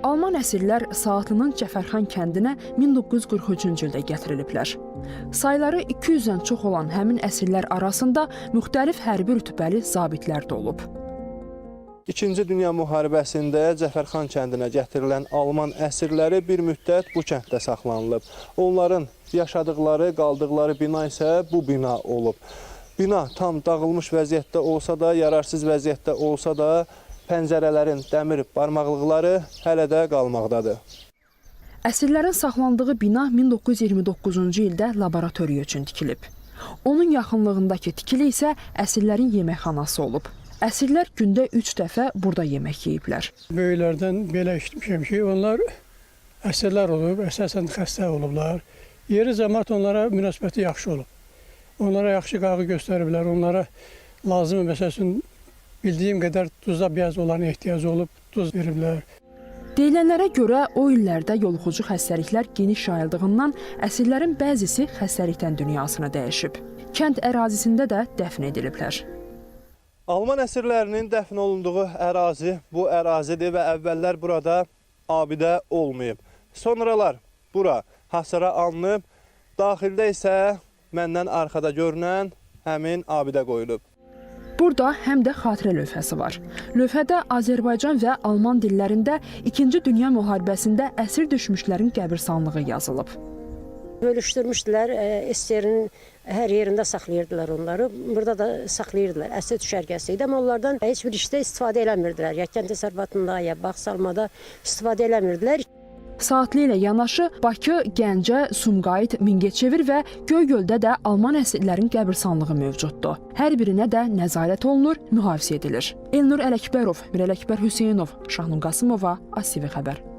Alman əsirlər Saatlının Cəfərxan kəndinə 1943-cü ildə gətiriliblər. Sayları 200-dən çox olan həmin əsirlər arasında müxtəlif hərbi rütbəli zabitlər də olub. İkinci Dünya müharibəsində Cəfərxan kəndinə gətirilən Alman əsirləri bir müddət bu kənddə saxlanılıb. Onların yaşadıkları, qaldıqları bina isə bu bina olub. Bina tam dağılmış vəziyyətdə olsa da, yararsız vəziyyətdə olsa da, pəncərələrin dəmir barmaqlıqları hələ də qalmaqdadır. Əsirlərin saxlandığı bina 1929-cu ildə laboratoriya üçün tikilib. Onun yaxınlığındakı tikili isə əsirlərin yeməkxanası olub. Əsirlər gündə 3 dəfə burada yemək yeyiblər. Böyüklərdən belə eşitmişəm ki, onlar əsirlər olub, əsasən xəstə olublar. Yeri cəmaət onlara münasibəti yaxşı olub. Onlara yaxşı qayğı göstəriblər, onlara lazım məsəl üçün bildiyim qədər duzda biraz onların ehtiyacı olub, duz veriblər. Deyilənlərə görə o illərdə yoluxucu xəstəliklər geniş yayıldığından əsirlərin bəzisi xəstəlikdən dünyasını dəyişib. Kənd ərazisində də dəfn ediliblər. Alman əsirlərinin dəfn olunduğu ərazi bu ərazidir və əvvəllər burada abidə olmayıb. Sonralar bura hasara alınıb, daxildə isə məndən arxada görünən həmin abidə qoyulub. Burada həm də xatirə lövhəsi var. Lövhədə Azərbaycan və Alman dillərində 2-ci Dünya müharibəsində əsir düşmüşlərin qəbirstanlığı yazılıb. Bölüşdürmüşdülər, SSR-in hər yerində saxlayırdılar onları. Burada da saxlayırdılar, əsir düşərgəsi idi. Amma onlardan heç bir işdə istifadə eləmirdilər. Ya kənd təsərrüfatında, ya bağ salmada istifadə eləmirdilər. Saatlı ilə yanaşı Bakı, Gəncə, Sumqayıt, Mingəçevir və Göygöldə də Alman əsirlərin qəbirstanlığı mövcuddur. Hər birinə də nəzarət olunur, mühafizə edilir. Elnur Ələkbərov, Mirəl Əkbər Hüseynov, Şahnun Qasımova, ATV Xəbər.